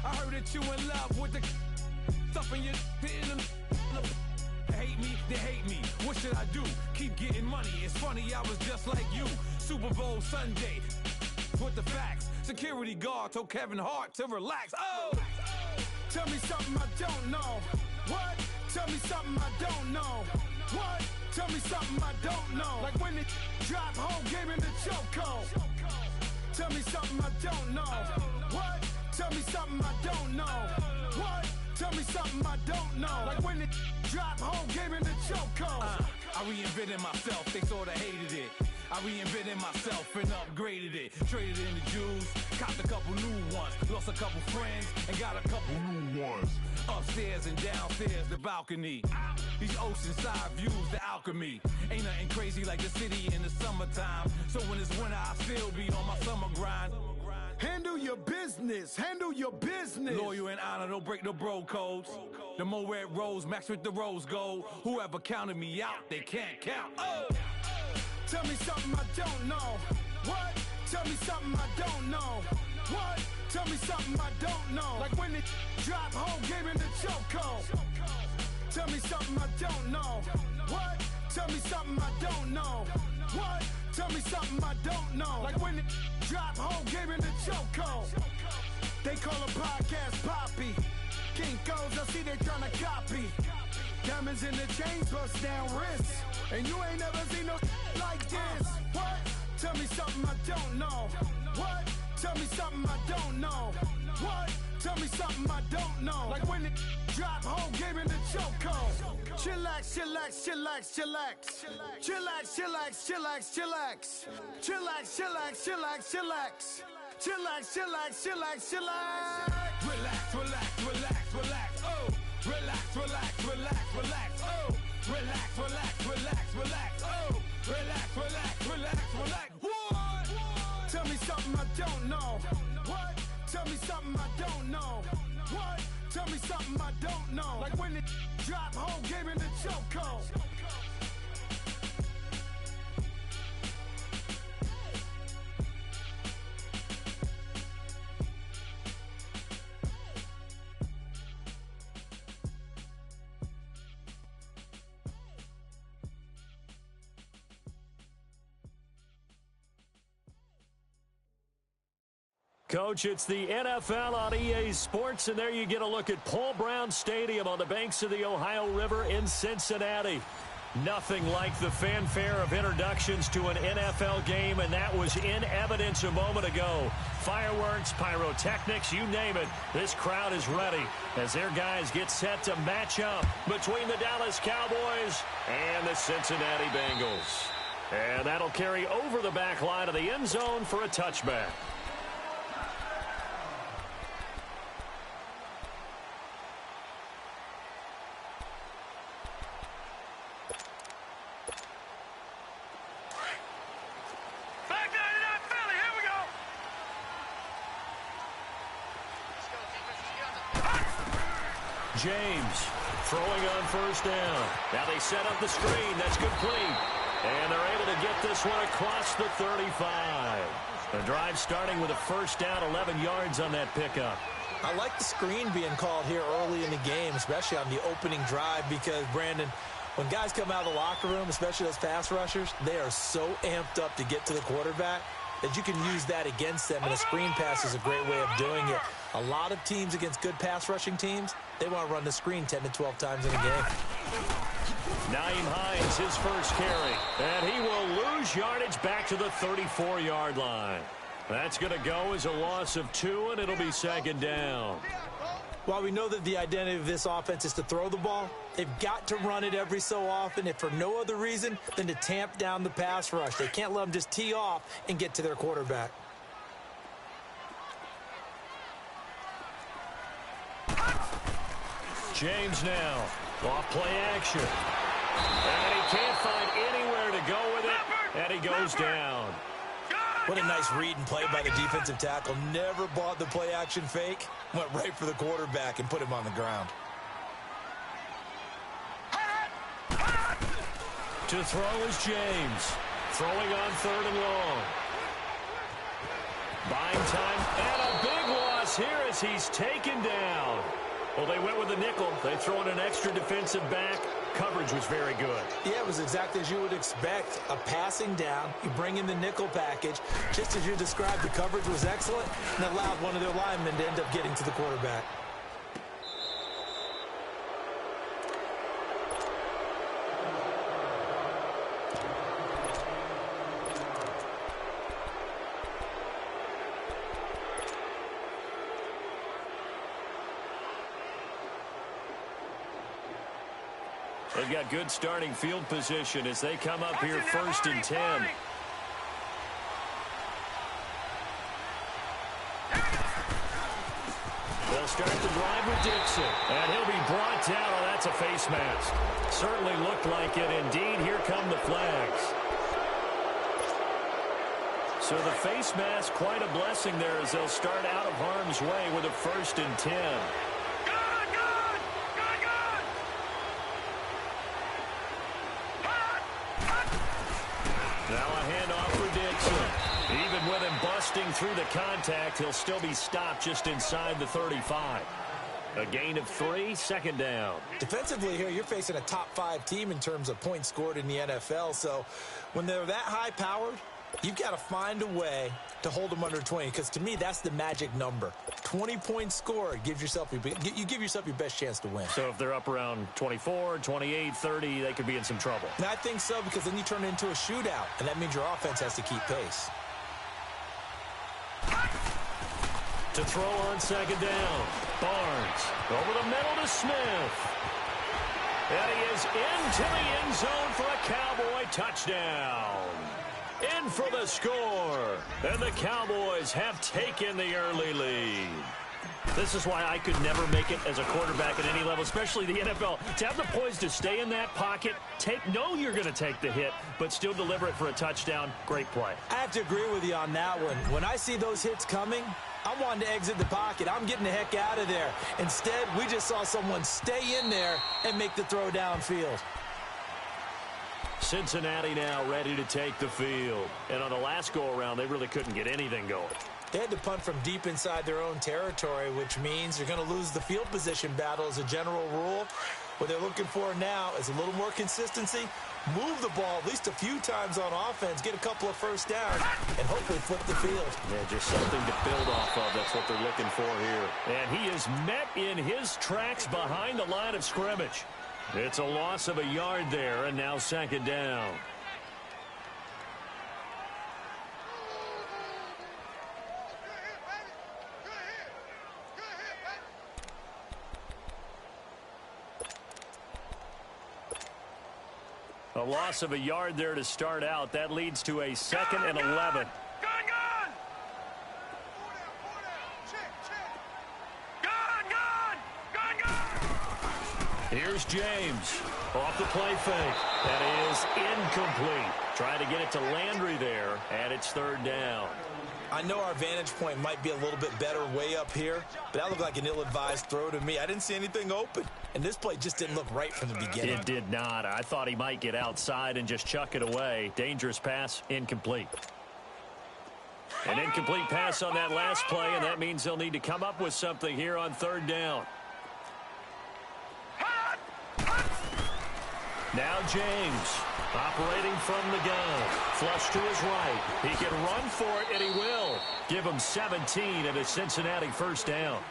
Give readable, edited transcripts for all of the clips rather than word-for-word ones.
I heard that you in love with the stuff in your hate me, they hate me. What should I do? Keep getting money. It's funny, I was just like you. Super Bowl Sunday. With the facts. Security guard told Kevin Hart to relax. Oh! Tell me something I don't know. What? Tell me something I don't know. What? Tell me something I don't know. Like when it drop home, game in the chokehold. Tell me something I don't know. What? Tell me something I don't know. What? Tell me something I don't know. Like when it drop home, game in the chokehold. I reinvented myself, they sorta hated it. I reinvented myself and upgraded it. Traded in the Jews, copped a couple new ones. Lost a couple friends and got a couple new ones. Upstairs and downstairs, the balcony. These oceanside views, the alchemy. Ain't nothing crazy like the city in the summertime. So when it's winter, I still be on my summer grind. Handle your business, handle your business. Loyal and honor, don't break no bro codes. The more red rose, max with the rose gold. Whoever counted me out, they can't count. Oh! Tell me something I don't know. What? Tell me something I don't know. What? Tell me something I don't know. Like when it drop home, game in the chokehold. Tell me something I don't know. What? Tell me something I don't know. What? Tell me something I don't know. Like when it drop home, game in the chokehold. They call a podcast Poppy. Kinkos, I see they tryna copy. Diamonds in the chains, bust down wrists. And you ain't never seen no like this. What? Tell me something I don't know. What? Tell me something I don't know. What? Tell me something I don't know. Like when it drop home, game in the chokehold. Chillax, chillax, chillax, chillax. Chillax, chillax, chillax, chillax. Chillax, chillax, chillax, chillax. Chillax, chillax, chillax, chillax. Relax, relax, relax, relax. Oh. Relax, relax, relax, relax. Oh. Relax, relax, relax, relax. Oh. Relax, relax, relax, relax. What? Tell me something I don't know. What? Tell me something I don't know. What? Tell me something I don't know. Like when it drop home, game in the chokehold. Coach, it's the NFL on EA Sports, and there you get a look at Paul Brown Stadium on the banks of the Ohio River in Cincinnati. Nothing like the fanfare of introductions to an NFL game, and that was in evidence a moment ago. Fireworks, pyrotechnics, you name it. This crowd is ready as their guys get set to match up between the Dallas Cowboys and the Cincinnati Bengals. And that'll carry over the back line of the end zone for a touchback. James throwing on first down. Now they set up the screen. That's complete. And they're able to get this one across the 35. The drive starting with a first down, 11 yards on that pickup. I like the screen being called here early in the game, especially on the opening drive, because, Brandon, when guys come out of the locker room, especially those pass rushers, they are so amped up to get to the quarterback that you can use that against them, and a screen pass is a great way of doing it. A lot of teams against good pass rushing teams, they want to run the screen 10 to 12 times in a game. Nyheim Hines, his first carry, and he will lose yardage back to the 34-yard line. That's going to go as a loss of 2, and it'll be second down. While we know that the identity of this offense is to throw the ball, they've got to run it every so often, if for no other reason than to tamp down the pass rush. They can't let them just tee off and get to their quarterback. James now, off play action. And he can't find anywhere to go with it, and he goes down. What a nice read and play by the defensive tackle. Never bought the play action fake. Went right for the quarterback and put him on the ground. To throw is James. Throwing on 3rd and long. Buying time, and a big loss moves here as he's taken down. Well, they went with the nickel. They throw in an extra defensive back. Coverage was very good. Yeah, it was exactly as you would expect. A passing down. You bring in the nickel package. Just as you described, the coverage was excellent and allowed one of their linemen to end up getting to the quarterback. They've got good starting field position as they come up here 1st and 10. They'll start the drive with Dixon. And he'll be brought down. Oh, that's a face mask. Certainly looked like it. Indeed, here come the flags. So the face mask, quite a blessing there as they'll start out of harm's way with a 1st and 10. Now a handoff for Dixon. Even with him busting through the contact, he'll still be stopped just inside the 35. A gain of 3, 2nd down. Defensively here, you're facing a top 5 team in terms of points scored in the NFL. So when they're that high-powered, you've got to find a way to hold them under 20, because to me, that's the magic number. 20 points scored, you give yourself your best chance to win. So if they're up around 24, 28, 30, they could be in some trouble. And I think so, because then you turn it into a shootout, and that means your offense has to keep pace. To throw on 2nd down. Barnes over the middle to Smith. And he is into the end zone for a Cowboy touchdown. In for the score. And the Cowboys have taken the early lead. This is why I could never make it as a quarterback at any level, especially the NFL. To have the poise to stay in that pocket, know you're going to take the hit, but still deliver it for a touchdown. Great play. I have to agree with you on that one. When I see those hits coming, I'm wanting to exit the pocket. I'm getting the heck out of there. Instead, we just saw someone stay in there and make the throw downfield. Cincinnati now ready to take the field. And on the last go-around, they really couldn't get anything going. They had to punt from deep inside their own territory, which means they're going to lose the field position battle as a general rule. What they're looking for now is a little more consistency, move the ball at least a few times on offense, get a couple of first downs, and hopefully flip the field. Yeah, just something to build off of. That's what they're looking for here. And he is met in his tracks behind the line of scrimmage. It's a loss of a yard there, and now 2nd down. A loss of a yard there to start out. That leads to a 2nd and 11. Here's James off the play fake. That is incomplete. Trying to get it to Landry there, and it's 3rd down. I know our vantage point might be a little bit better way up here, but that looked like an ill-advised throw to me. I didn't see anything open, and this play just didn't look right from the beginning. It did not. I thought he might get outside and just chuck it away. Dangerous pass, incomplete. An incomplete pass on that last play, and that means they'll need to come up with something here on 3rd down. Now James, operating from the gun. Flush to his right. He can run for it, and he will. Give him 17 and a Cincinnati 1st down.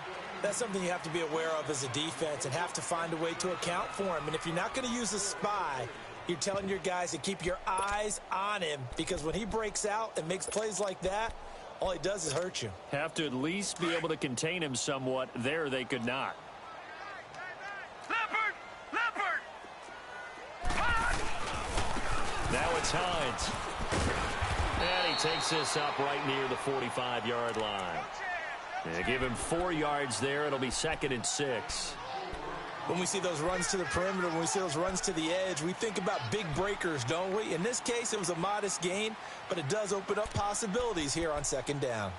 That's something you have to be aware of as a defense and have to find a way to account for him. And if you're not going to use a spy, you're telling your guys to keep your eyes on him, because when he breaks out and makes plays like that, all he does is hurt you. Have to at least be able to contain him somewhat. There they could not. Now it's Hines. And he takes this up right near the 45-yard line. They give him 4 yards there. It'll be 2nd and 6. When we see those runs to the perimeter, when we see those runs to the edge, we think about big breakers, don't we? In this case, it was a modest gain, but it does open up possibilities here on 2nd down.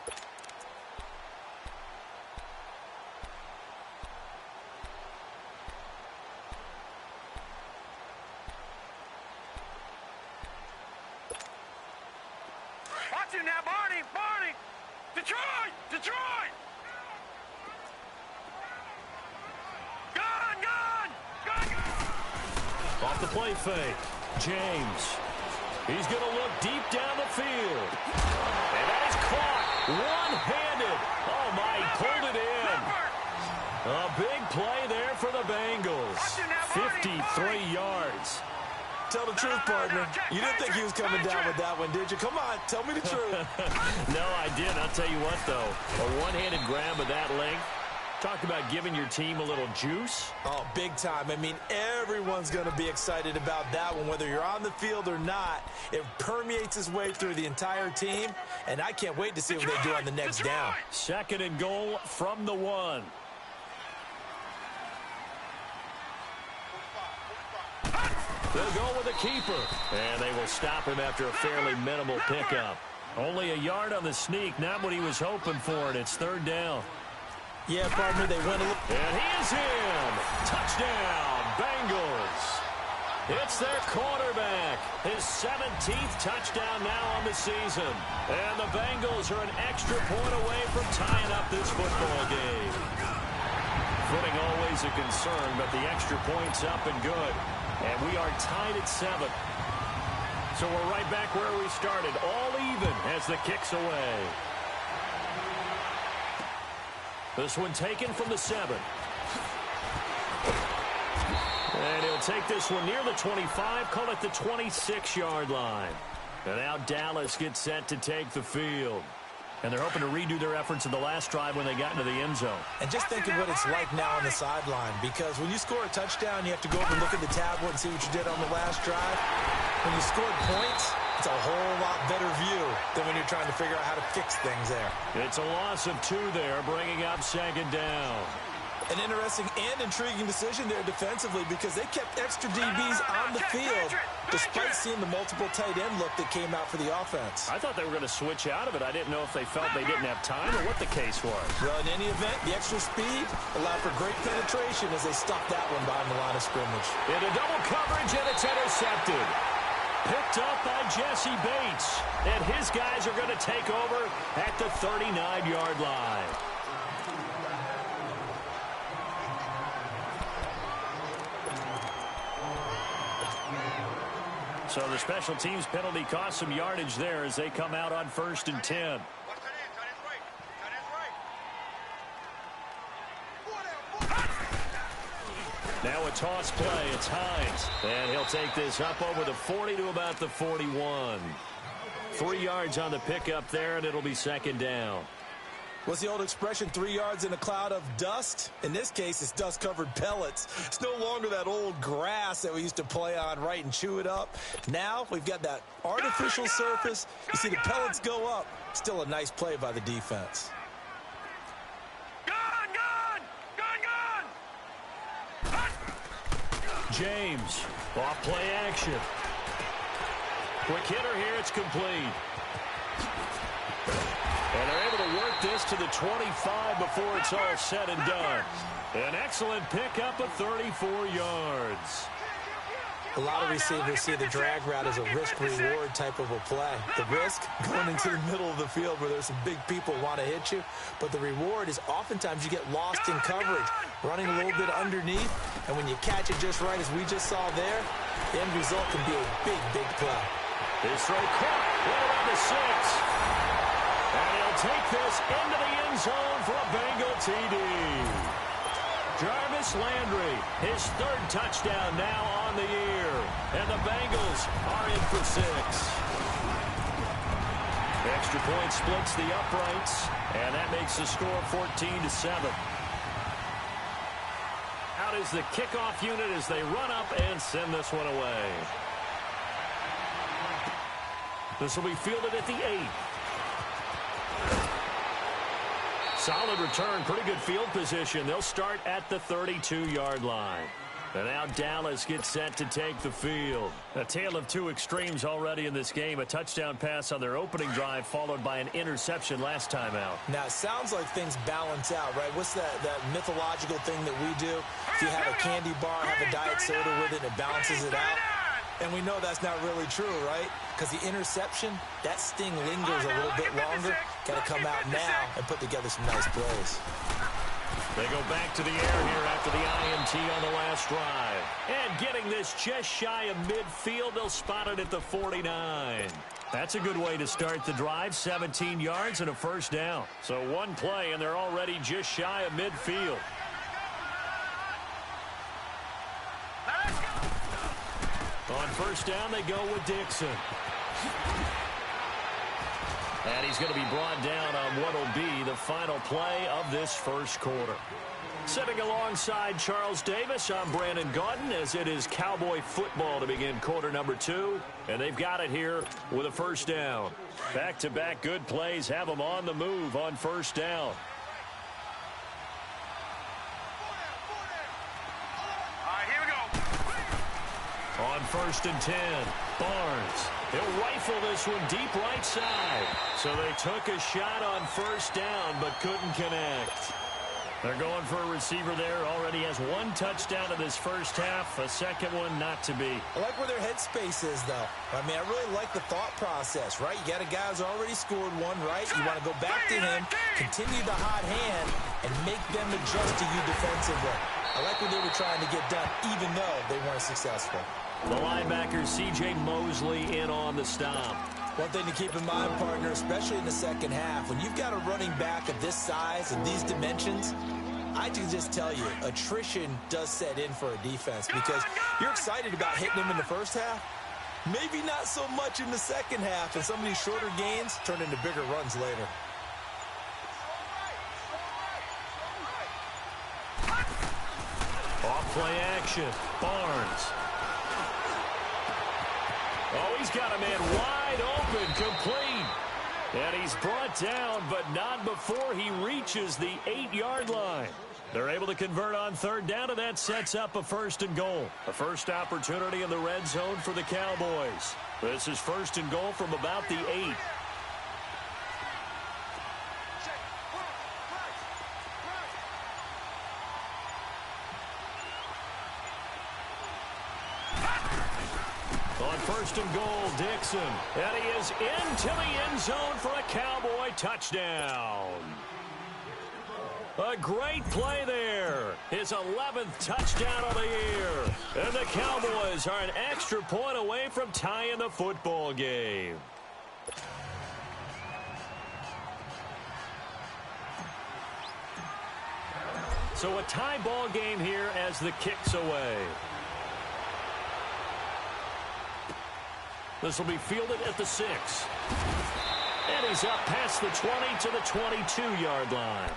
Watch him now, Barney! Detroit! Off the play fake. James. He's going to look deep down the field. And that is caught. One-handed. Oh, my, he pulled it in. A big play there for the Bengals. 53 yards. Tell the truth, partner. You didn't think he was coming down with that one, did you? Come on, tell me the truth. No, I didn't. I'll tell you what, though. A one-handed grab of that length. Talk about giving your team a little juice. Oh, big time. I mean, everyone's going to be excited about that one, whether you're on the field or not. It permeates its way through the entire team, and I can't wait to see what they do on the next down. 2nd and goal from the 1. They'll go with a keeper, and they will stop him after a fairly minimal pickup. Only a yard on the sneak, not what he was hoping for, and it's 3rd down. Yeah, partner, they went a little... And he is in. Touchdown, Bengals. It's their quarterback. His 17th touchdown now on the season. And the Bengals are an extra point away from tying up this football game. Footing always a concern, but the extra point's up and good. And we are tied at 7. So we're right back where we started, all even as the kick's away. This one taken from the 7. And he'll take this one near the 25, call it the 26-yard line. And now Dallas gets set to take the field. And they're hoping to redo their efforts in the last drive when they got into the end zone. And just think of what it's like now on the sideline, because when you score a touchdown, you have to go over and look at the tablet and see what you did on the last drive. When you scored points, it's a whole lot better view than when you're trying to figure out how to fix things there. It's a loss of 2 there, bringing up 2nd down. An interesting and intriguing decision there defensively, because they kept extra DBs on the field despite seeing the multiple tight end look that came out for the offense. I thought they were going to switch out of it. I didn't know if they felt they didn't have time or what the case was. Well, in any event, the extra speed allowed for great penetration as they stopped that one behind the line of scrimmage. Into double coverage, and it's intercepted. Picked up by Jesse Bates. And his guys are going to take over at the 39-yard line. So the special teams penalty cost some yardage there as they come out on 1st and 10. Now a toss play. It's Hines. And he'll take this up over the 40 to about the 41. 3 yards on the pickup there, and it'll be 2nd down. What's the old expression, 3 yards in a cloud of dust? In this case, it's dust-covered pellets. It's no longer that old grass that we used to play on, right, and chew it up. Now we've got that artificial surface. You see the pellets go up. Still a nice play by the defense. James, off play action. Quick hitter here, it's complete. And they're able to work this to the 25 before it's all said and done. An excellent pickup of 34 yards. A lot of receivers see the drag route as a risk-reward type of a play. The risk, going into the middle of the field where there's some big people want to hit you. But the reward is oftentimes you get lost in coverage, running a little bit underneath. And when you catch it just right, as we just saw there, the end result can be a big, big play. This throw caught right around the 6. And he'll take this into the end zone for a Bengal TD. Jarvis Landry, his 3rd touchdown now on the year. And the Bengals are in for 6. Extra point splits the uprights, and that makes the score 14-7. Out is the kickoff unit as they run up and send this one away. This will be fielded at the 8. Solid return, pretty good field position. They'll start at the 32-yard line. And now Dallas gets set to take the field. A tale of 2 extremes already in this game. A touchdown pass on their opening drive followed by an interception last time out. Now, it sounds like things balance out, right? What's that mythological thing that we do? If you have a candy bar, have a diet soda with it, and it balances it out. And we know that's not really true, right? Because the interception, that sting lingers a little bit longer. Got to come out now and put together some nice plays. They go back to the air here after the INT on the last drive. And getting this just shy of midfield, they'll spot it at the 49. That's a good way to start the drive, 17 yards and a first down. So one play, and they're already just shy of midfield. On first down, they go with Dixon. And he's going to be brought down on what will be the final play of this first quarter. Sitting alongside Charles Davis, I'm Brandon Gaudin, as it is Cowboy football to begin quarter number 2. And they've got it here with a first down. Back-to-back good plays have them on the move on first down. On first and 10, Barnes. He'll rifle this one deep right side. So they took a shot on first down but couldn't connect. They're going for a receiver there. Already has one touchdown in this first half. A second one not to be. I like where their headspace is, though. I mean, I really like the thought process, right? You got a guy who's already scored one, right? You want to go back to him, continue the hot hand, and make them adjust to you defensively. I like what they were trying to get done, even though they weren't successful. The linebacker, C.J. Mosley, in on the stop. One thing to keep in mind, partner, especially in the second half, when you've got a running back of this size and these dimensions, I can just tell you, attrition does set in for a defense because you're excited about hitting them in the first half. Maybe not so much in the second half, and some of these shorter gains turn into bigger runs later. Off play action, Barnes. Oh, he's got a man wide open, complete. And he's brought down, but not before he reaches the 8-yard line. They're able to convert on third down, and that sets up a first and goal. A first opportunity in the red zone for the Cowboys. This is first and goal from about the 8. On first and goal, Dixon. And he is into the end zone for a Cowboy touchdown. A great play there. His 11th touchdown of the year. And the Cowboys are an extra point away from tying the football game. So a tie ball game here as the kick's away. This will be fielded at the 6. And he's up past the 20 to the 22-yard line.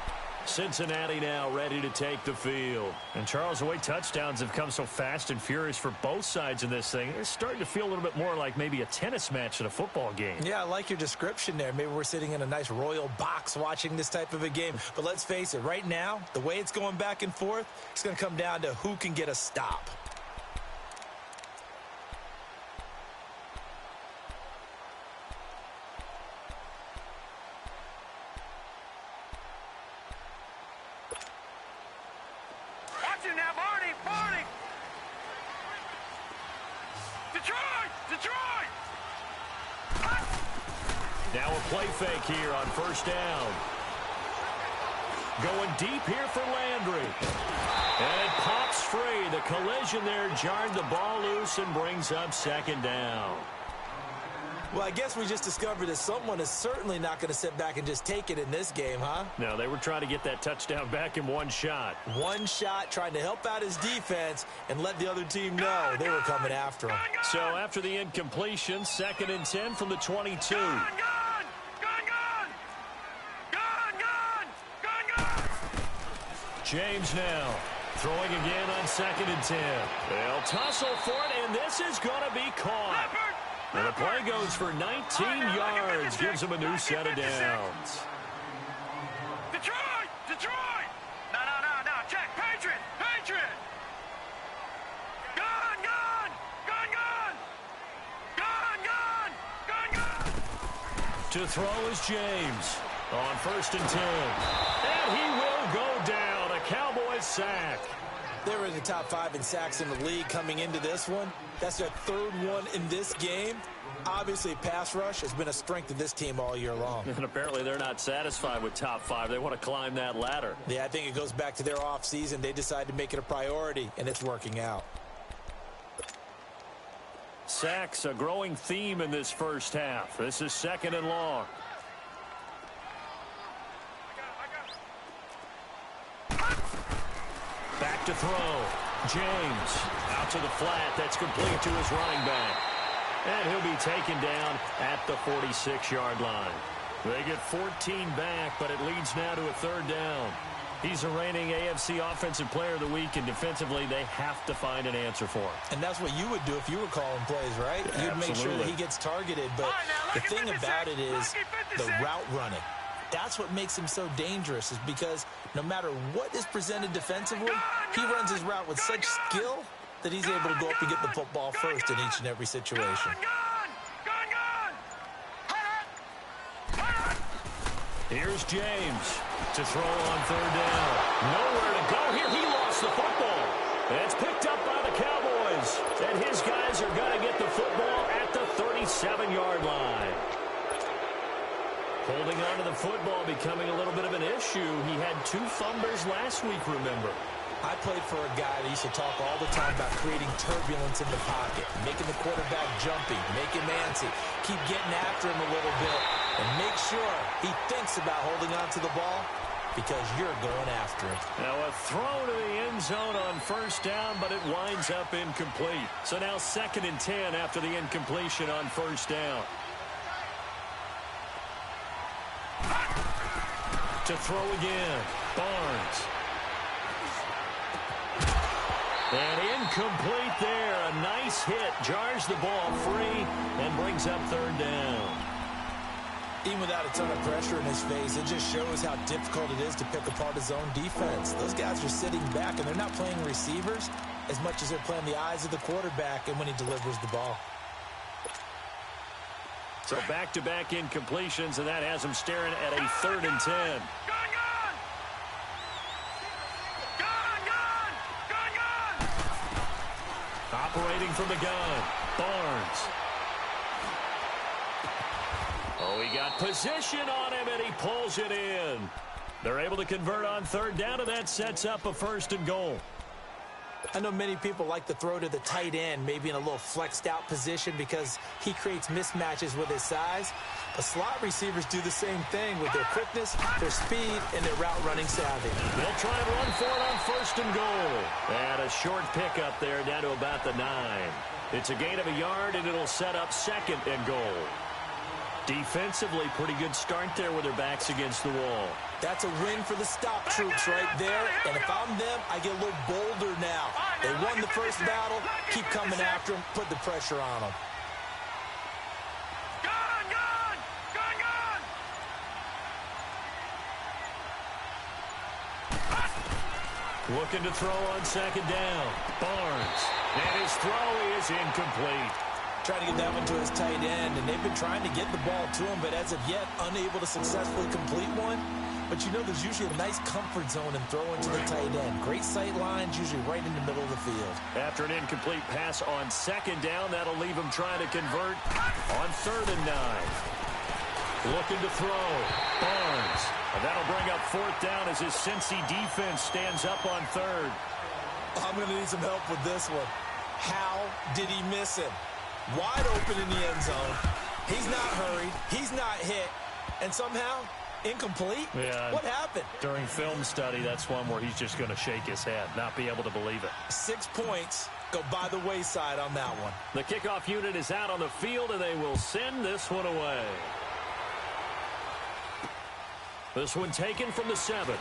Cincinnati now ready to take the field. And Charles, the way touchdowns have come so fast and furious for both sides in this thing, it's starting to feel a little bit more like maybe a tennis match at a football game. Yeah, I like your description there. Maybe we're sitting in a nice royal box watching this type of a game. But let's face it, right now, the way it's going back and forth, it's going to come down to who can get a stop. Now a play fake here on first down. Going deep here for Landry. And it pops free. The collision there jarred the ball loose and brings up second down. Well, I guess we just discovered that someone is certainly not going to sit back and just take it in this game, huh? No, they were trying to get that touchdown back in one shot. One shot, trying to help out his defense and let the other team know they were coming after him. So after the incompletion, second and 10 from the 22. James now throwing again on second and 10. They'll tussle for it, and this is going to be caught. And the play goes for 19 yards, gives him a new set of downs. Detroit! No, check, Patriot! Gun! To throw is James on first and 10. And he will go down, a Cowboys sack. They were in the top 5 in sacks in the league coming into this one. That's their third one in this game. Obviously, pass rush has been a strength of this team all year long. And apparently they're not satisfied with top 5. They want to climb that ladder. Yeah, I think it goes back to their offseason. They decided to make it a priority, and it's working out. Sacks, a growing theme in this first half. This is 2nd and long. Back to throw. James out to the flat. That's complete to his running back. And he'll be taken down at the 46-yard line. They get 14 back, but it leads now to a 3rd down. He's a reigning AFC Offensive Player of the Week, and defensively they have to find an answer for him. And that's what you would do if you were calling plays, right? Yeah, you'd make sure that he gets targeted. But the thing about it is the route running. That's what makes him so dangerous, is because no matter what is presented defensively, he runs his route with such skill that he's able to go up and get the football first in each and every situation. Here's James to throw on 3rd down. Nowhere to go here. He lost the football. It's picked up by the Cowboys. And his guys are going to get the football at the 37-yard line. Holding on to the football becoming a little bit of an issue. He had 2 fumbles last week, remember. I played for a guy that used to talk all the time about creating turbulence in the pocket, making the quarterback jumpy, make him antsy, keep getting after him a little bit, and make sure he thinks about holding on to the ball because you're going after it. Now a throw to the end zone on 1st down, but it winds up incomplete. So now 2nd and 10 after the incompletion on 1st down. To throw again, Barnes. And incomplete there. A nice hit. Jars the ball free and brings up 3rd down. Even without a ton of pressure in his face, it just shows how difficult it is to pick apart his own defense. Those guys are sitting back, and they're not playing receivers as much as they're playing the eyes of the quarterback and when he delivers the ball. So back-to-back incompletions, and that has him staring at a 3rd and 10. Operating from the gun, Barnes. Oh, he got position on him, and he pulls it in. They're able to convert on 3rd down, and that sets up a 1st and goal. I know many people like to throw to the tight end, maybe in a little flexed out position because he creates mismatches with his size. But slot receivers do the same thing with their quickness, their speed, and their route running savvy. They'll try and run for it on 1st and goal. And a short pickup there down to about the 9. It's a gain of a yard, and it'll set up 2nd and goal. Defensively, pretty good start there with their backs against the wall. That's a win for the stop troops right there. And if I'm them, I get a little bolder now. They won the first battle. Keep coming after them. Put the pressure on them. Looking to throw on 2nd down. Barnes. And his throw is incomplete. Trying to get that one to his tight end, and they've been trying to get the ball to him, but as of yet, unable to successfully complete one. But you know there's usually a nice comfort zone in throwing to the tight end. Great sight lines, usually right in the middle of the field. After an incomplete pass on 2nd down, that'll leave him trying to convert on 3rd and 9. Looking to throw. Barnes. And that'll bring up 4th down as his Cincy defense stands up on 3rd. I'm going to need some help with this one. How did he miss him? Wide open in the end zone. He's not hurried. He's not hit. And somehow, incomplete? Yeah. What happened? During film study, that's one where he's just going to shake his head, not be able to believe it. 6 points go by the wayside on that one. The kickoff unit is out on the field, and they will send this one away. This one taken from the 7.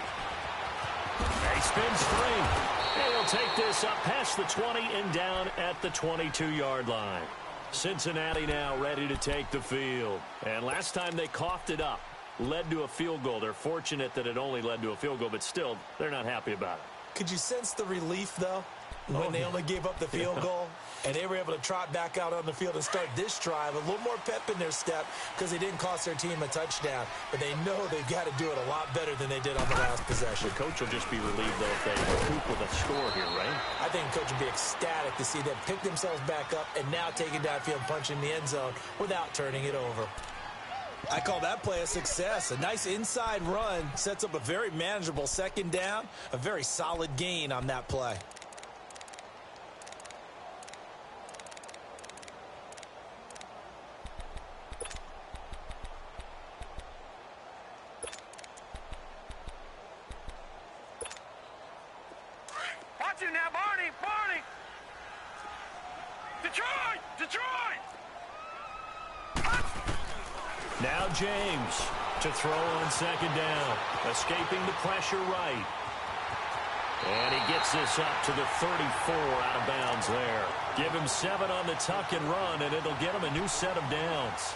He spins free. And he'll take this up past the 20 and down at the 22-yard line. Cincinnati now ready to take the field. And last time they coughed it up, led to a field goal. They're fortunate that it only led to a field goal, but still, they're not happy about it. Could you sense the relief, though, when they only gave up the field goal? And they were able to trot back out on the field and start this drive. A little more pep in their step because they didn't cost their team a touchdown. But they know they've got to do it a lot better than they did on the last possession. The coach will just be relieved, though, if they recoup with a score here, right? I think coach would be ecstatic to see them pick themselves back up and now take it downfield, punch in the end zone without turning it over. I call that play a success. A nice inside run sets up a very manageable second down, a very solid gain on that play. Watch it now, Barney! Detroit! Now James to throw on second down. Escaping the pressure right. And he gets this up to the 34 out of bounds there. Give him 7 on the tuck and run, and it'll get him a new set of downs.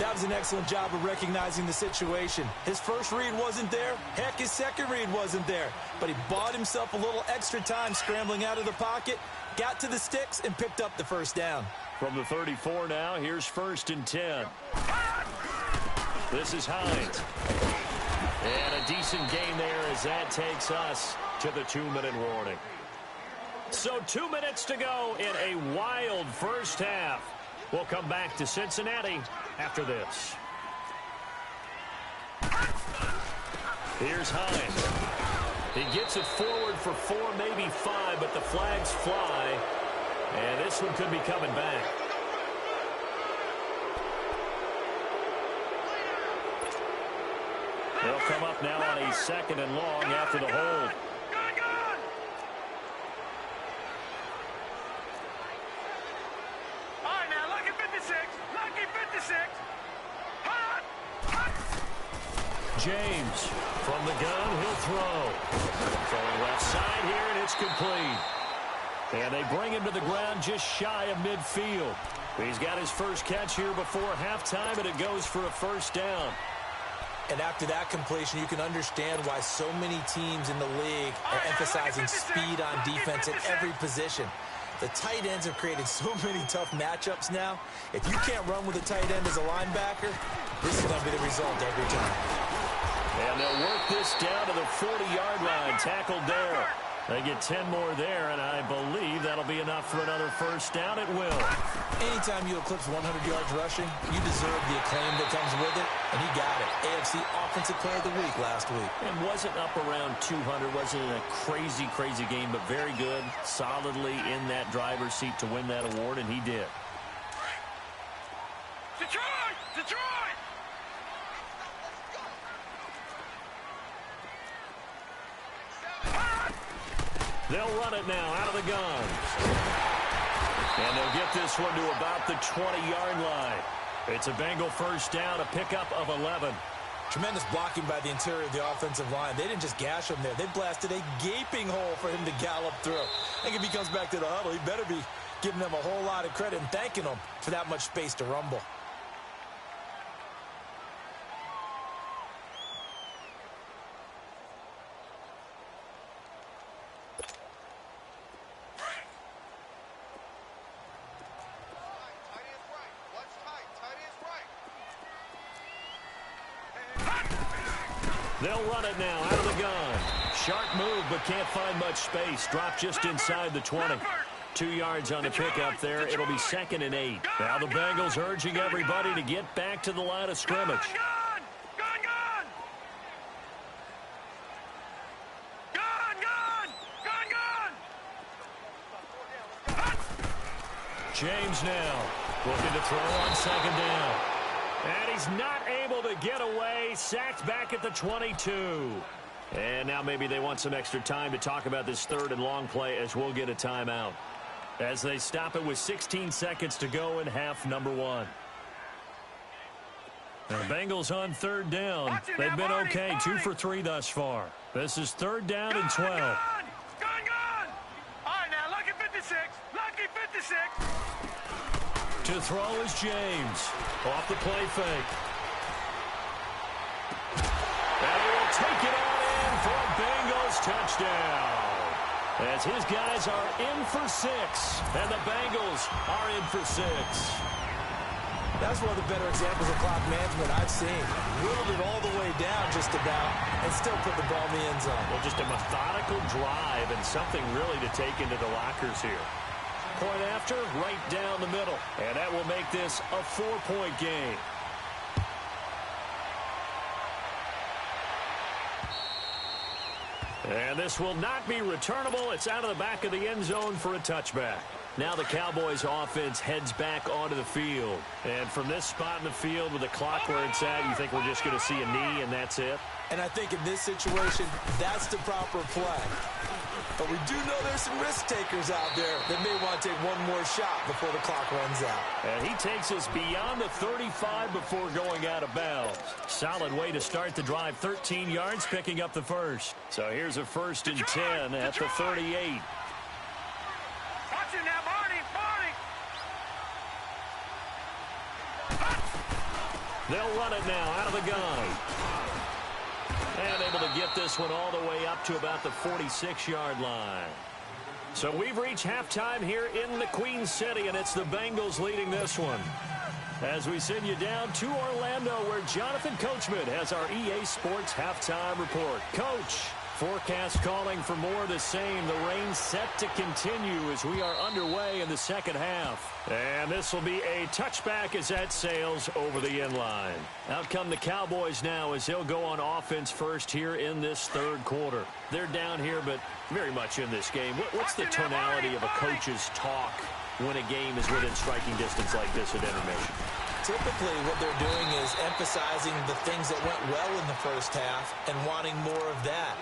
That was an excellent job of recognizing the situation. His first read wasn't there. Heck, his second read wasn't there. But he bought himself a little extra time scrambling out of the pocket, got to the sticks, and picked up the first down. From the 34 now, here's 1st and 10. This is Hines. And a decent gain there as that takes us to the 2-minute warning. So 2 minutes to go in a wild first half. We'll come back to Cincinnati after this. Here's Hines. He gets it forward for 4, maybe 5, but the flags fly. And this one could be coming back. They'll come up now on a 2nd and long after the hold. All right, now, lucky 56. James from the gun, he'll throw. Throwing left side here, and it's complete. And they bring him to the ground just shy of midfield. He's got his first catch here before halftime, and it goes for a first down. And after that completion, you can understand why so many teams in the league are emphasizing speed on defense at every position. The tight ends have created so many tough matchups now. If you can't run with a tight end as a linebacker, this is going to be the result every time. And they'll work this down to the 40-yard line. Tackled there. They get 10 more there, and I believe that'll be enough for another first down. It will. Anytime you eclipse 100 yards rushing, you deserve the acclaim that comes with it, and he got it. AFC Offensive Player of the Week last week. And wasn't up around 200. Wasn't a crazy game, but very good. Solidly in that driver's seat to win that award, and he did. Detroit! They'll run it now out of the gun. And they'll get this one to about the 20-yard line. It's a Bengal first down, a pickup of 11. Tremendous blocking by the interior of the offensive line. They didn't just gash him there. They blasted a gaping hole for him to gallop through. I think if he comes back to the huddle, he better be giving them a whole lot of credit and thanking them for that much space to rumble. They'll run it now out of the gun. Sharp move, but can't find much space. Drop just inside the 20. 2 yards on the pickup there. It'll be 2nd and 8. Now the Bengals urging everybody to get back to the line of scrimmage. James now looking to throw on second down. And he's not able to get away. Sacked back at the 22. And now maybe they want some extra time to talk about this 3rd and long play as we'll get a timeout. As they stop it with 16 seconds to go in half number 1. The Bengals on 3rd down. They've been okay. 2 for 3 thus far. This is 3rd down and 12. All right, now, lucky 56. To throw is James. Off the play fake. And he will take it on in for a Bengals touchdown. As his guys are in for 6. And the Bengals are in for 6. That's one of the better examples of clock management I've seen. Whittled it all the way down just about and still put the ball in the end zone. Well, just a methodical drive and something really to take into the lockers here. Point after, right down the middle. And that will make this a 4-point game. And this will not be returnable. It's out of the back of the end zone for a touchback. Now the Cowboys offense heads back onto the field. And from this spot in the field with the clock where it's at, you think we're just going to see a knee and that's it? And I think in this situation, that's the proper play. But we do know there's some risk takers out there that may want to take one more shot before the clock runs out. And he takes us beyond the 35 before going out of bounds. Solid way to start the drive. 13 yards, picking up the first. So here's a 1st and 10 at the 38. They'll run it now out of the gun. And able to get this one all the way up to about the 46-yard line. So we've reached halftime here in the Queen City, and it's the Bengals leading this one. As we send you down to Orlando, where Jonathan Coachman has our EA Sports halftime report. Coach, forecast calling for more of the same. The rain set to continue as we are underway in the second half. And this will be a touchback as that sails over the end line. Out come the Cowboys now as they'll go on offense first here in this third quarter. They're down here, but very much in this game. What's the tonality of a coach's talk when a game is within striking distance like this at intermission? Typically, what they're doing is emphasizing the things that went well in the first half and wanting more of that.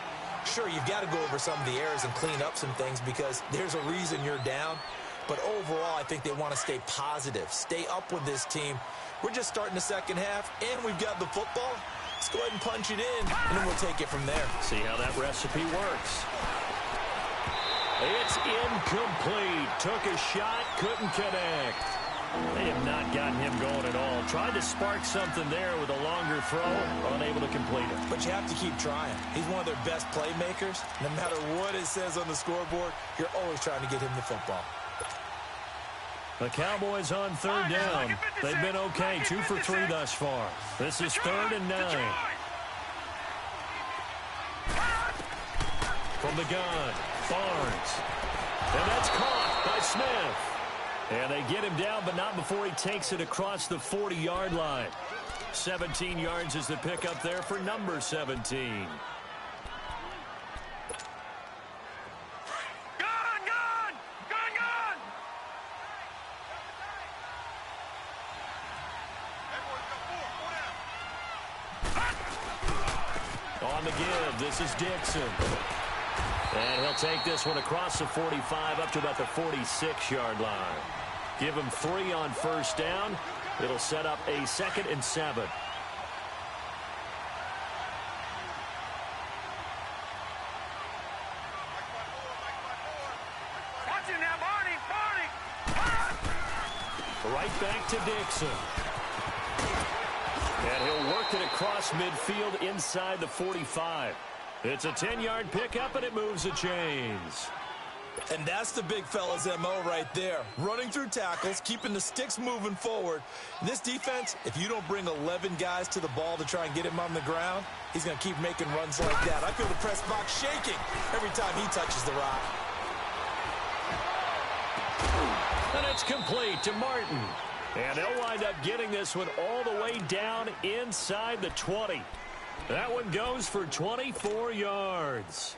Sure, you've got to go over some of the errors and clean up some things because there's a reason you're down. But overall, I think they want to stay positive, stay up with this team. We're just starting the second half, and we've got the football. Let's go ahead and punch it in, and then we'll take it from there. See how that recipe works. It's incomplete. Took a shot, couldn't connect. They have not gotten him going at all. Tried to spark something there with a longer throw, unable to complete it. But you have to keep trying. He's one of their best playmakers. No matter what it says on the scoreboard, you're always trying to get him the football. The Cowboys on third down. They've been okay, 2 for 3 thus far. This is 3rd and 9. From the gun, Barnes. And that's caught by Smith. And they get him down, but not before he takes it across the 40-yard line. 17 yards is the pickup there for number 17. On the give, this is Dixon. And he'll take this one across the 45 up to about the 46-yard line. Give him 3 on first down. It'll set up a 2nd and 7. Right back to Dixon. And he'll work it across midfield inside the 45. It's a 10-yard pickup, and it moves the chains. And that's the big fella's MO right there. Running through tackles, keeping the sticks moving forward. This defense, if you don't bring 11 guys to the ball to try and get him on the ground, he's going to keep making runs like that. I feel the press box shaking every time he touches the rock. And it's complete to Martin. And they'll wind up getting this one all the way down inside the 20. That one goes for 24 yards.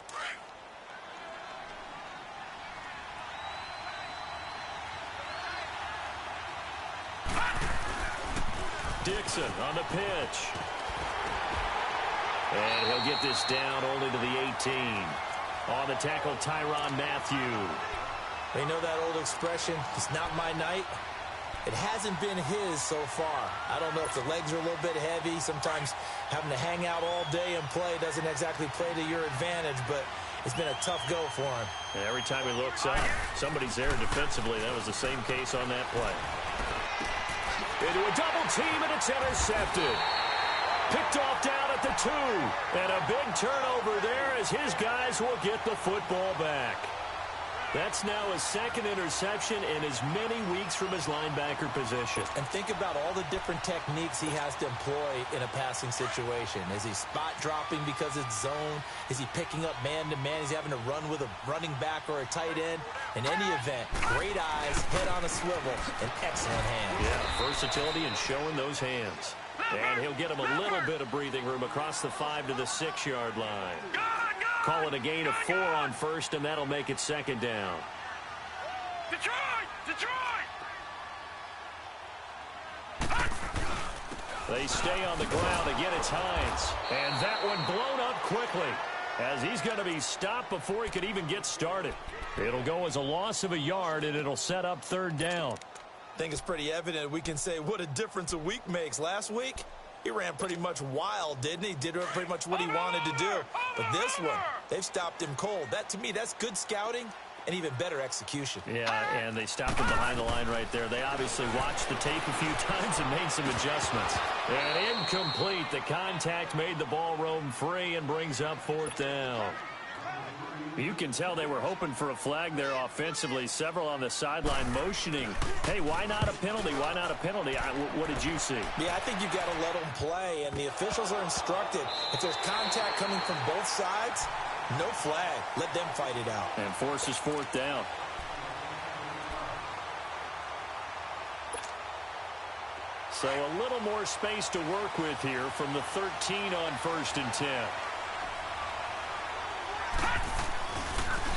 Dixon on the pitch. And he'll get this down only to the 18. On the tackle, Tyrann Mathieu. They know that old expression, it's not my night. It hasn't been his so far. I don't know if the legs are a little bit heavy. Sometimes having to hang out all day and play doesn't exactly play to your advantage, but it's been a tough go for him. And every time he looks up, somebody's there defensively. That was the same case on that play. Into a double team, and it's intercepted. Picked off down at the 2. And a big turnover there as his guys will get the football back. That's now his second interception in as many weeks from his linebacker position. And think about all the different techniques he has to employ in a passing situation. Is he spot dropping because it's zone? Is he picking up man-to-man? Is he having to run with a running back or a tight end? In any event, great eyes, head on a swivel, and excellent hands. Yeah, versatility and showing those hands. And he'll get him a little bit of breathing room across the 5 to the 6-yard line. Call it a gain of 4 on first, and that'll make it second down. Detroit! They stay on the ground. Again, it's Hines. And that one blown up quickly, as he's going to be stopped before he could even get started. It'll go as a loss of a yard, and it'll set up third down. I think it's pretty evident we can say what a difference a week makes. Last week, he ran pretty much wild, didn't he? Did pretty much what he wanted to do. But this one, they've stopped him cold. That, to me, that's good scouting and even better execution. Yeah, and they stopped him behind the line right there. They obviously watched the tape a few times and made some adjustments. And incomplete. The contact made the ball roam free and brings up fourth down. You can tell they were hoping for a flag there offensively. Several on the sideline motioning. Hey, why not a penalty? Why not a penalty? What did you see? Yeah, I think you've got to let them play, and the officials are instructed. If there's contact coming from both sides, no flag. Let them fight it out. And forces fourth down. So a little more space to work with here from the 13 on 1st and 10.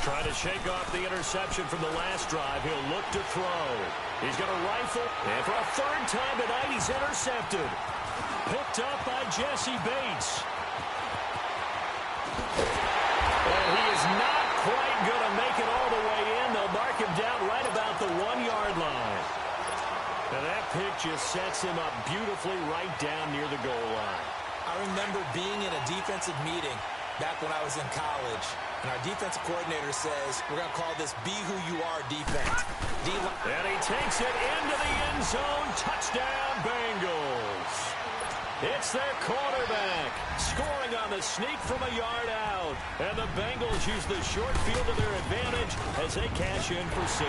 Trying to shake off the interception from the last drive. He'll look to throw. He's going to rifle. And for a third time tonight, he's intercepted. Picked up by Jesse Bates. And he is not quite going to make it all the way in. They'll mark him down right about the 1-yard line. And that pick just sets him up beautifully right down near the goal line. I remember being in a defensive meeting back when I was in college. And our defensive coordinator says, we're going to call this Be Who You Are defense. And he takes it into the end zone. Touchdown, Bengals. It's their quarterback scoring on the sneak from a yard out. And the Bengals use the short field to their advantage as they cash in for 6.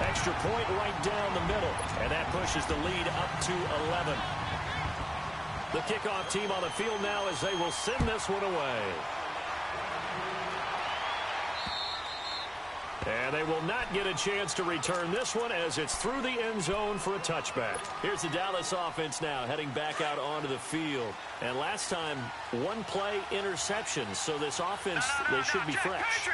Extra point right down the middle. And that pushes the lead up to 11. The kickoff team on the field now as they will send this one away. And they will not get a chance to return this one as it's through the end zone for a touchback. Here's the Dallas offense now heading back out onto the field. And last time, 1-play interception. So this offense, they should be fresh.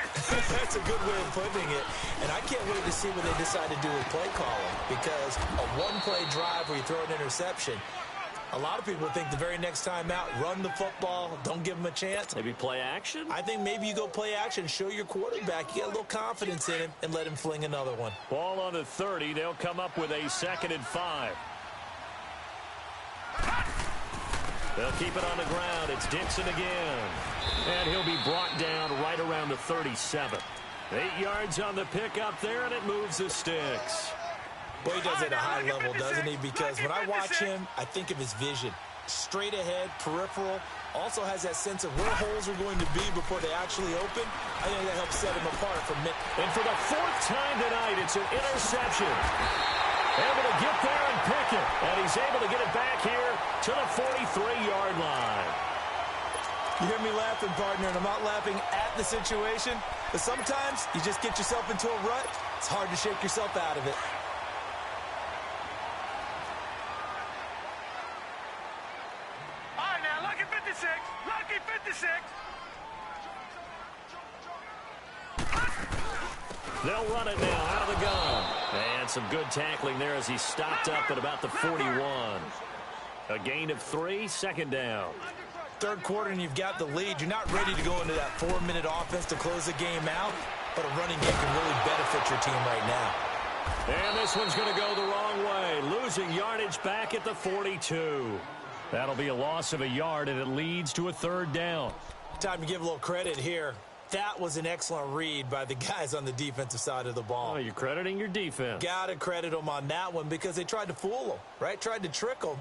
That's a good way of putting it. And I can't wait to see what they decide to do with play calling. Because a 1-play drive where you throw an interception, a lot of people think the very next time out, run the football, don't give them a chance. Maybe play action? I think maybe you go play action, show your quarterback, you get a little confidence in him, and let him fling another one. Ball on the 30. They'll come up with a 2nd and 5. They'll keep it on the ground. It's Dixon again. And he'll be brought down right around the 37. 8 yards on the pickup there, and it moves the sticks. Well, he does it at a high level, doesn't he? Because when I watch him, I think of his vision. Straight ahead, peripheral. Also has that sense of where holes are going to be before they actually open. I think that helps set him apart from Mick. And for the 4th time tonight, it's an interception. Able to get there and pick it. And he's able to get it back here to the 43-yard line. You hear me laughing, partner, and I'm not laughing at the situation. But sometimes you just get yourself into a rut. It's hard to shake yourself out of it. They'll run it now out of the gun. And some good tackling there as he stopped up at about the 41. A gain of 3, 2nd down. Third quarter and you've got the lead. You're not ready to go into that 4-minute offense to close the game out, but a running game can really benefit your team right now. And this one's going to go the wrong way. Losing yardage back at the 42. That'll be a loss of a yard, and it leads to a 3rd down. Time to give a little credit here. That was an excellent read by the guys on the defensive side of the ball. Oh, you're crediting your defense. Got to credit them on that one because they tried to fool them, right? Tried to trick them.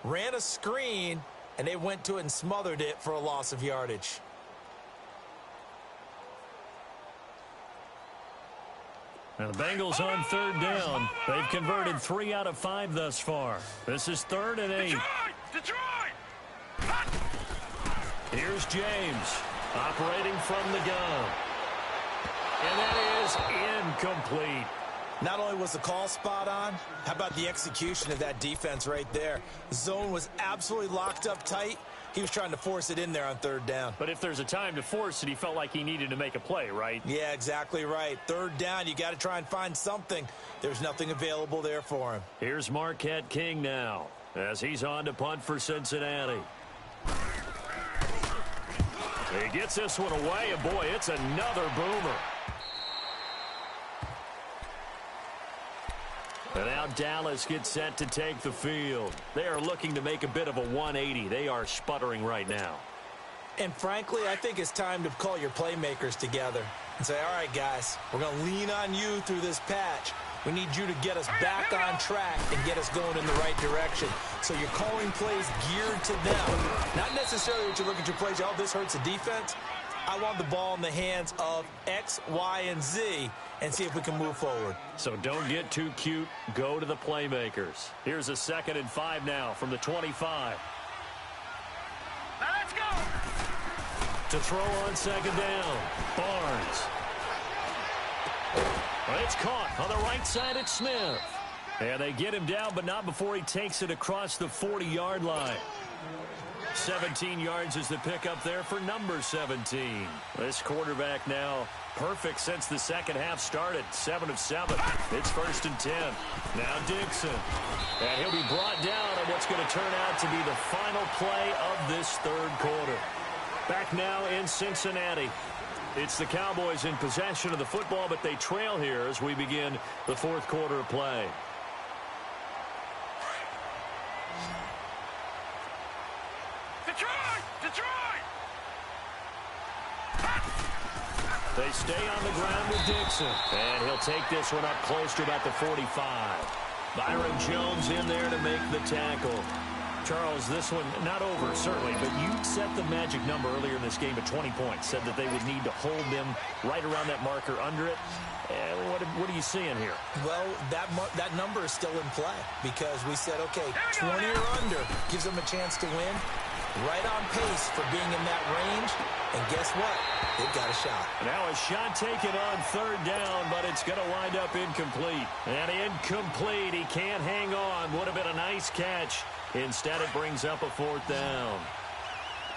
Ran a screen, and they went to it and smothered it for a loss of yardage. And the Bengals on third down. They've converted 3 out of 5 thus far. This is 3rd and 8. Detroit! Here's James operating from the gun. And that is incomplete. Not only was the call spot on, how about the execution of that defense right there? The zone was absolutely locked up tight. He was trying to force it in there on 3rd down. But if there's a time to force it, he felt like he needed to make a play, right? Yeah, exactly right. 3rd down, you got to try and find something. There's nothing available there for him. Here's Marquette King now as he's on to punt for Cincinnati. He gets this one away, and boy, it's another boomer. And now Dallas gets set to take the field. They are looking to make a bit of a 180. They are sputtering right now. And frankly, I think it's time to call your playmakers together and say, all right, guys, we're going to lean on you through this patch. We need you to get us back on track and get us going in the right direction. So you're calling plays geared to them. Not necessarily what you're looking to plays, oh, this hurts the defense. I want the ball in the hands of X, Y, and Z and see if we can move forward. So don't get too cute. Go to the playmakers. Here's a 2nd and 5 now from the 25. Now let's go! To throw on 2nd down. Barnes. It's caught on the right side at Smith. And they get him down, but not before he takes it across the 40-yard line. 17 yards is the pickup there for number 17. This quarterback now perfect since the second half started. 7 of 7. It's 1st and 10. Now Dixon. And he'll be brought down on what's going to turn out to be the final play of this 3rd quarter. Back now in Cincinnati. It's the Cowboys in possession of the football, but they trail here as we begin the 4th quarter of play. Detroit! They stay on the ground with Dixon. And he'll take this one up close to about the 45. Byron Jones in there to make the tackle. Charles, this one not over, certainly, but you set the magic number earlier in this game at 20 points. Said that they would need to hold them right around that marker under it. What are you seeing here? Well, that number is still in play because we said, okay, 20 or under gives them a chance to win. Right on pace for being in that range. And guess what? They've got a shot. Now a shot taken on 3rd down, but it's going to wind up incomplete. And incomplete. He can't hang on. Would have been a nice catch. Instead, it brings up a 4th down.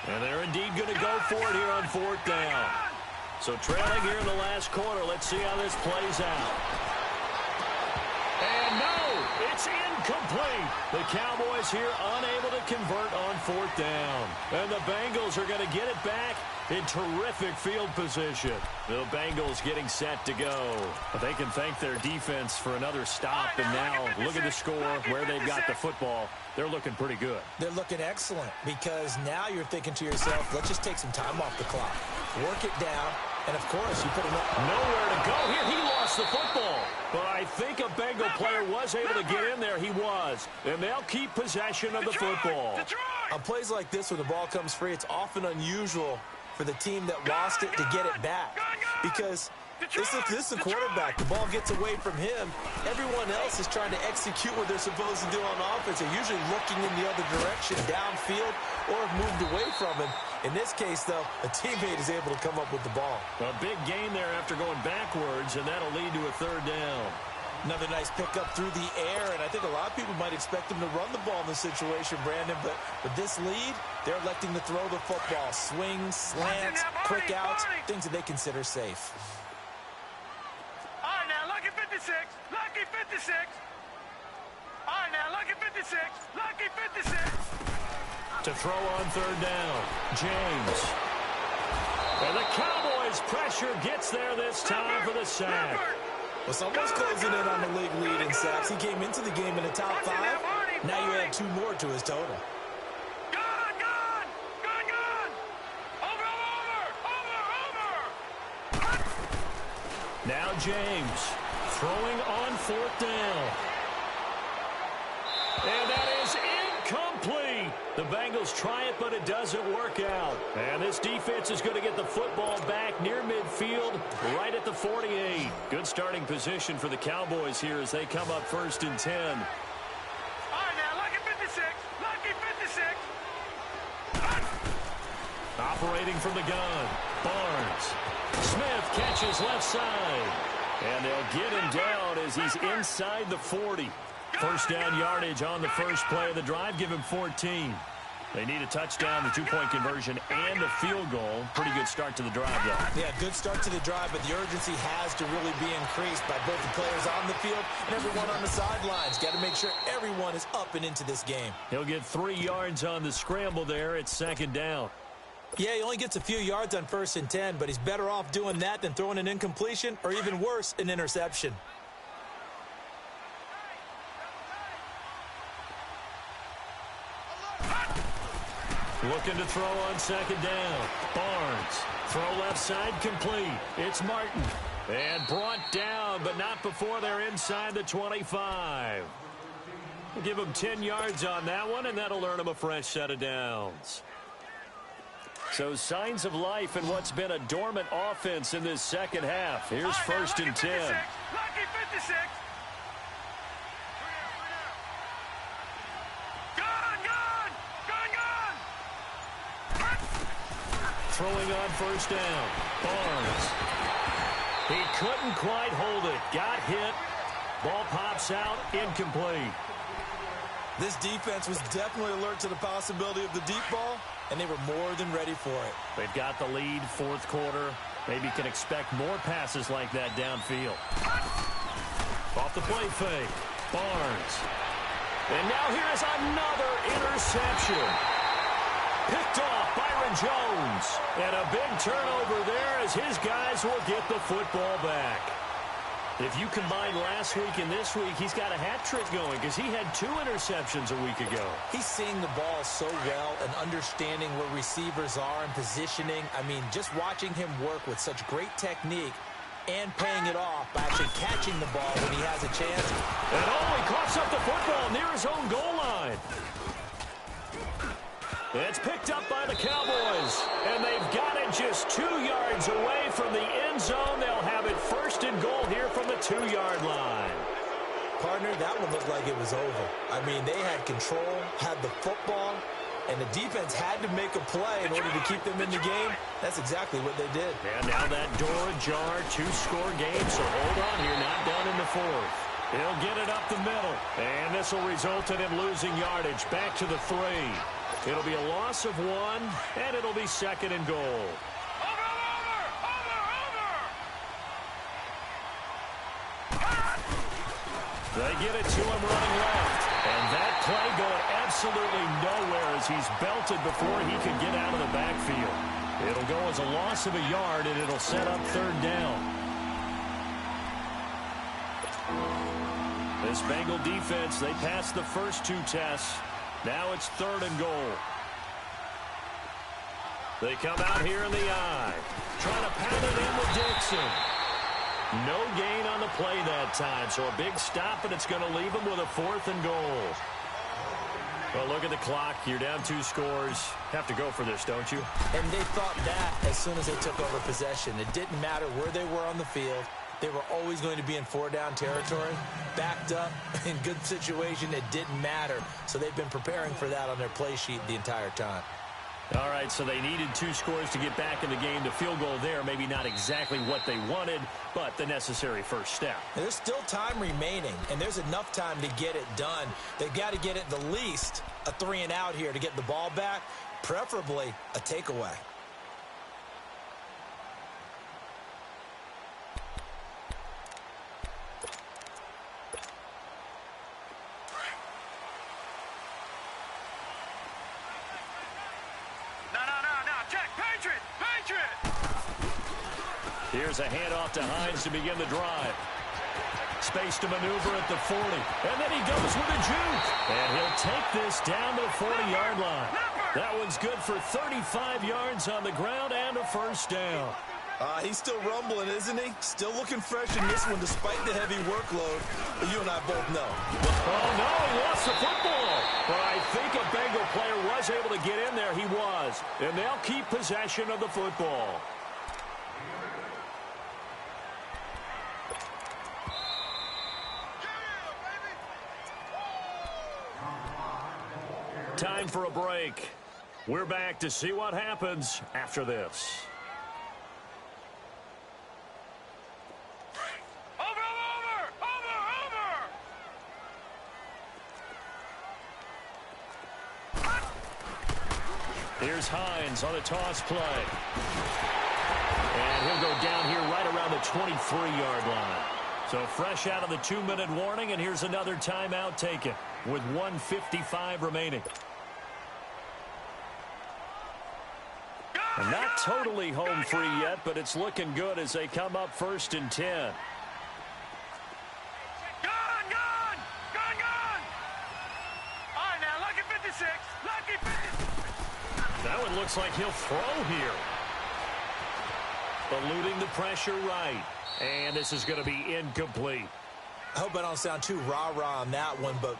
And they're indeed going to go for it here on 4th down. So trailing here in the last quarter. Let's see how this plays out. And no, it's incomplete. The Cowboys here unable to convert on 4th down. And the Bengals are going to get it back in terrific field position. The Bengals getting set to go. But they can thank their defense for another stop. And now look at the score, where they've got the football. They're looking pretty good. They're looking excellent because now you're thinking to yourself, let's just take some time off the clock. Work it down. And, of course, you put him up. Nowhere to go here. He lost the football. But I think a Bengal player was able to get in there. He was. And they'll keep possession of the football. On plays like this, when the ball comes free, it's often unusual for the team that lost it to get it back. Because this is a quarterback. The ball gets away from him. Everyone else is trying to execute what they're supposed to do on offense. They're usually looking in the other direction, downfield, or have moved away from him. In this case, though, a teammate is able to come up with the ball. A big gain there after going backwards, and that'll lead to a 3rd down. Another nice pickup through the air, and I think a lot of people might expect them to run the ball in this situation, Brandon, but with this lead, they're electing to throw the football. Swings, slants, quick outs, things that they consider safe. All right, now, lucky 56. Lucky 56. All right, now, lucky 56. Lucky 56. To throw on 3rd down, James. And the Cowboys' pressure gets there this time for the sack. Well, someone's closing in on the league lead in sacks. He came into the game in the top 5. Now you add 2 more to his total. Gone! Over! Now James throwing on 4th down. And that is Complete. The Bengals try it, but it doesn't work out. And this defense is going to get the football back near midfield, right at the 48. Good starting position for the Cowboys here as they come up 1st and 10. All right, now, lucky 56. Lucky 56. Operating from the gun. Barnes. Smith catches left side. And they'll get him down as he's inside the 40. First down yardage on the first play of the drive. Give him 14. They need a touchdown, the 2-point conversion, and a field goal. Pretty good start to the drive, though. Yeah, good start to the drive, but the urgency has to really be increased by both the players on the field and everyone on the sidelines. Got to make sure everyone is up and into this game. He'll get 3 yards on the scramble there. It's 2nd down. Yeah, he only gets a few yards on 1st and 10, but he's better off doing that than throwing an incompletion or even worse, an interception. Looking to throw on 2nd down. Barnes. Throw left side complete. It's Martin. And brought down, but not before they're inside the 25. We'll give him 10 yards on that one, and that'll earn him a fresh set of downs. So signs of life in what's been a dormant offense in this second half. Here's 1st and 10. Lucky 56. Throwing on 1st down. Barnes. He couldn't quite hold it. Got hit. Ball pops out. Incomplete. This defense was definitely alert to the possibility of the deep ball, and they were more than ready for it. They've got the lead, 4th quarter. Maybe can expect more passes like that downfield. Off the play fake. Barnes. And now here's another interception. Picked off Byron Jones. And a big turnover there as his guys will get the football back. If you combine last week and this week, he's got a hat trick going because he had 2 interceptions a week ago. He's seeing the ball so well and understanding where receivers are and positioning. I mean, just watching him work with such great technique and paying it off by actually catching the ball when he has a chance. And he coughs up the football near his own goal line. It's picked up by the Cowboys, and they've got it just 2 yards away from the end zone. They'll have it 1st and goal here from the 2-yard line. Partner, that one looked like it was over. I mean, they had control, had the football, and the defense had to make a play in order to keep them in the game. That's exactly what they did. And now that door ajar, 2-score game, so hold on here, not done in the 4th. He'll get it up the middle, and this will result in him losing yardage back to the 3. It'll be a loss of 1, and it'll be 2nd and goal. Over! They get it to him running left. And that play going absolutely nowhere as he's belted before he can get out of the backfield. It'll go as a loss of a yard, and it'll set up 3rd down. This Bengal defense, they passed the first 2 tests. Now it's 3rd and goal. They come out here in the eye. Trying to pound it in with Dixon. No gain on the play that time, so a big stop, and it's going to leave them with a 4th and goal. Well, look at the clock. You're down 2 scores. Have to go for this, don't you? And they thought that as soon as they took over possession. It didn't matter where they were on the field. They were always going to be in 4-down territory. Backed up, in good situation, it didn't matter. So they've been preparing for that on their play sheet the entire time. All right, so they needed 2 scores to get back in the game. The field goal there, maybe not exactly what they wanted, but the necessary first step. There's still time remaining, and there's enough time to get it done. They've got to get it the least a 3-and-out here to get the ball back, preferably a takeaway. Here's a handoff to Hines to begin the drive. Space to maneuver at the 40. And then he goes with a juke. And he'll take this down to the 40-yard line. That one's good for 35 yards on the ground and a 1st down. He's still rumbling, isn't he? Still looking fresh in this one despite the heavy workload. But you and I both know. Oh, no, he lost the football. But I think a Bengal player was able to get in there. He was. And they'll keep possession of the football. Time for a break. We're back to see what happens after this. Here's Hines on a toss play. And he'll go down here right around the 23-yard line. So fresh out of the 2-minute warning, and here's another timeout taken with 1:55 remaining. And not totally home free yet, but it's looking good as they come up 1st and 10. That one looks like he'll throw here. Eluding the pressure right. And this is going to be incomplete. I hope I don't sound too rah-rah on that one, but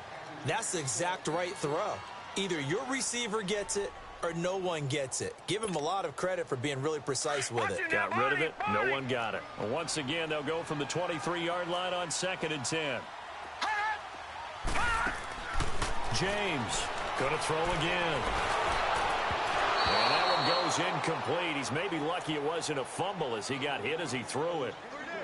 that's the exact right throw. Either your receiver gets it or no one gets it. Give him a lot of credit for being really precise with it. Got rid of it. No one got it. Well, once again, they'll go from the 23-yard line on 2nd and 10. James going to throw again. And that one goes incomplete. He's maybe lucky it wasn't a fumble as he got hit as he threw it.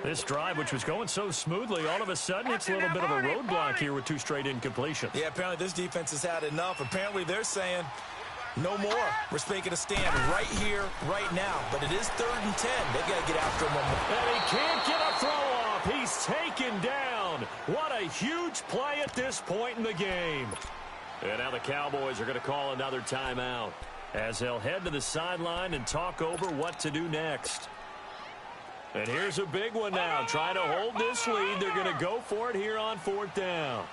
This drive, which was going so smoothly, all of a sudden it's a little bit of a roadblock here with 2 straight incompletions. Yeah, apparently this defense has had enough. Apparently they're saying no more. We're making a stand right here, right now. But it is 3rd and 10. They've got to get after him. And he can't get a throw off. He's taken down. What a huge play at this point in the game. And now the Cowboys are going to call another timeout as they'll head to the sideline and talk over what to do next. And here's a big one now. Trying to hold this lead. They're going to go for it here on 4th down.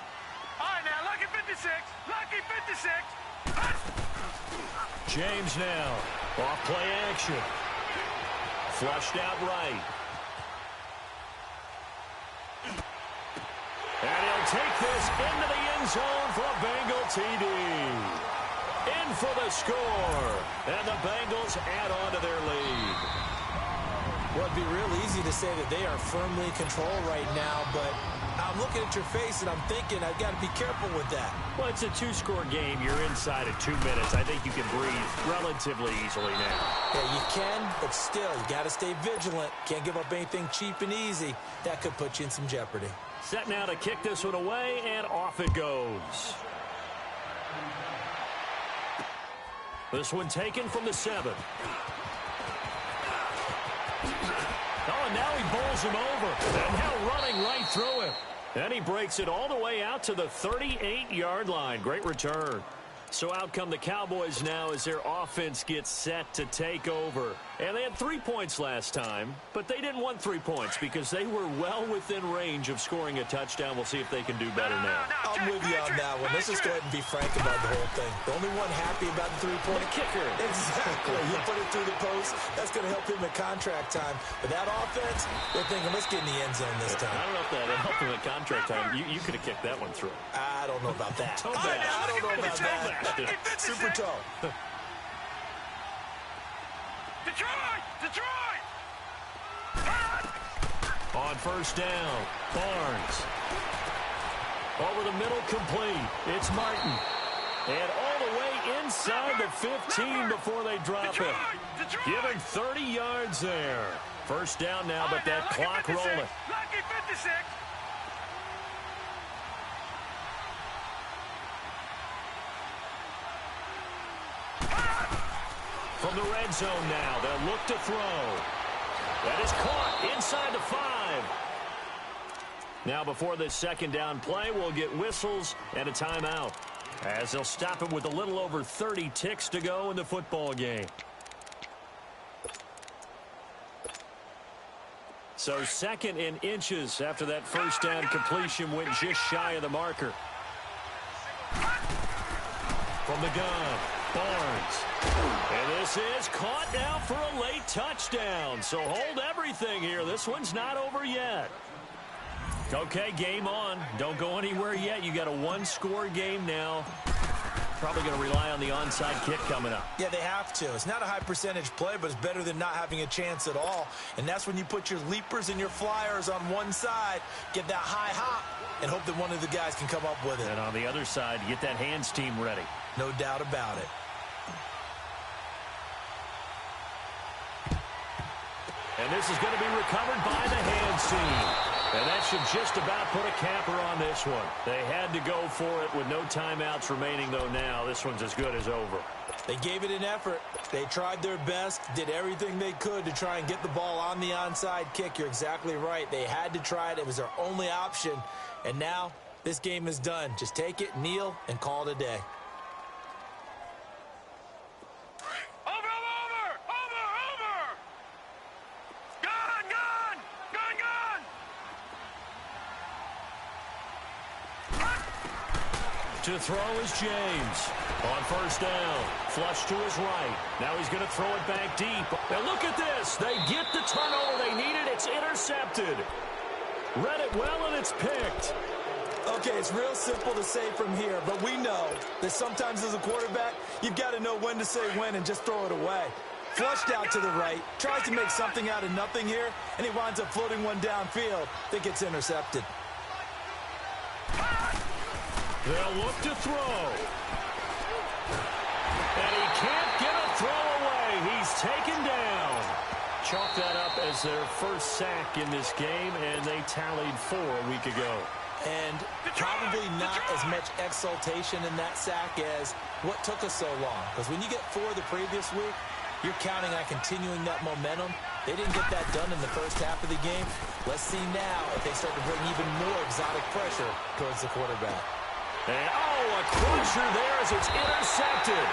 All right, now, lucky 56. Lucky 56. James now. Off play action. Flushed out right. And he'll take this into the end zone for a Bengal TD. In for the score. And the Bengals add on to their lead. Well, it'd be real easy to say that they are firmly in control right now, but I'm looking at your face and I'm thinking I've got to be careful with that. Well, it's a 2-score game. You're inside of 2 minutes. I think you can breathe relatively easily now. Yeah, you can, but still, you got to stay vigilant. Can't give up anything cheap and easy. That could put you in some jeopardy. Set now to kick this one away, and off it goes. This one taken from the 7. Oh, and now he bowls him over. And now running right through him. And he breaks it all the way out to the 38-yard line. Great return. So out come the Cowboys now as their offense gets set to take over. And they had 3 points last time, but they didn't want 3 points because they were well within range of scoring a touchdown. We'll see if they can do better now. I'm with you on that one. Let's just go ahead and be frank about the whole thing. The only one happy about the 3-point. The kicker. Exactly. You put it through the post. That's going to help him at contract time. But that offense, they're thinking, let's get in the end zone this time. I don't know if that helped him at contract time. You could have kicked that one through. I don't know about that. I don't know about that. Super toe. Detroit! On 1st down, Barnes. Over the middle, complete. It's Martin. And all the way inside the 15 before they drop it. Given 30 yards there. 1st down now, but that clock rolling. Lucky 56. From the red zone now, they'll look to throw. That is caught inside the 5. Now before this 2nd down play, we'll get whistles and a timeout as they'll stop it with a little over 30 ticks to go in the football game. So 2nd and inches after that 1st down completion went just shy of the marker. From the gun, Barnes. And this is caught now for a late touchdown. So hold everything here. This one's not over yet. Okay, game on. Don't go anywhere yet. You got a one-score game now. Probably going to rely on the onside kick coming up. Yeah, they have to. It's not a high-percentage play, but it's better than not having a chance at all. And that's when you put your leapers and your flyers on one side, get that high hop, and hope that one of the guys can come up with it. And on the other side, get that hands team ready. No doubt about it. And this is going to be recovered by the hands team. And that should just about put a capper on this one. They had to go for it with no timeouts remaining, though now. This one's as good as over. They gave it an effort. They tried their best, did everything they could to try and get the ball on the onside kick. You're exactly right. They had to try it. It was their only option. And now this game is done. Just take it, kneel, and call it a day. To throw is James. On first down. Flush to his right. Now he's going to throw it back deep. Now look at this. They get the turnover they needed. It's intercepted. Read it well, and it's picked. Okay, it's real simple to say from here, but we know that sometimes as a quarterback, you've got to know when to say when and just throw it away. Flushed out to the right, tries to make something out of nothing here, and he winds up floating one downfield that gets intercepted. They'll look to throw. And he can't get a throw away. He's taken down. Chalk that up as their first sack in this game, and they tallied 4 a week ago. And probably not as much exultation in that sack as what took us so long. Because when you get 4 the previous week, you're counting on continuing that momentum. They didn't get that done in the first half of the game. Let's see now if they start to bring even more exotic pressure towards the quarterback. And, a crusher there as it's intercepted.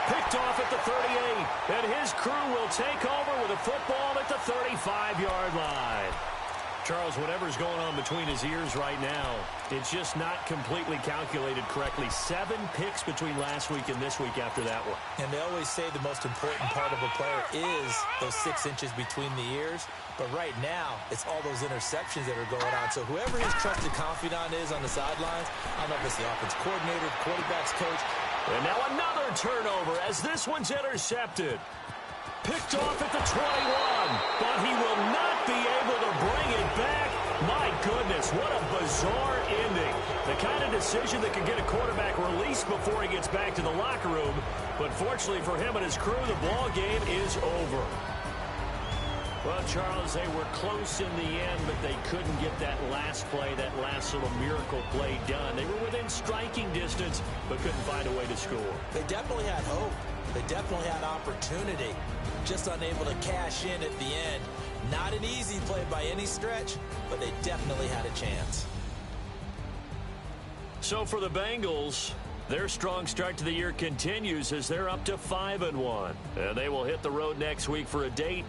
Picked off at the 38. And his crew will take over with a football at the 35-yard line. Charles, whatever's going on between his ears right now, it's just not completely calculated correctly. 7 picks between last week and this week after that one. And they always say the most important part of a player is those 6 inches between the ears. But right now, it's all those interceptions that are going on. So whoever his trusted confidant is on the sidelines, I don't know if it's the offense coordinator, the quarterback's coach. And now another turnover as this one's intercepted. Picked off at the 21, but he will not be able to bring it back. My goodness, what a bizarre ending. The kind of decision that could get a quarterback released before he gets back to the locker room. But fortunately for him and his crew, the ball game is over. Well, Charles, they were close in the end, but they couldn't get that last play, that last little miracle play done. They were within striking distance, but couldn't find a way to score. They definitely had hope. They definitely had opportunity. Just unable to cash in at the end. Not an easy play by any stretch, but they definitely had a chance. So for the Bengals, their strong start to the year continues as they're up to 5-1. And they will hit the road next week for a date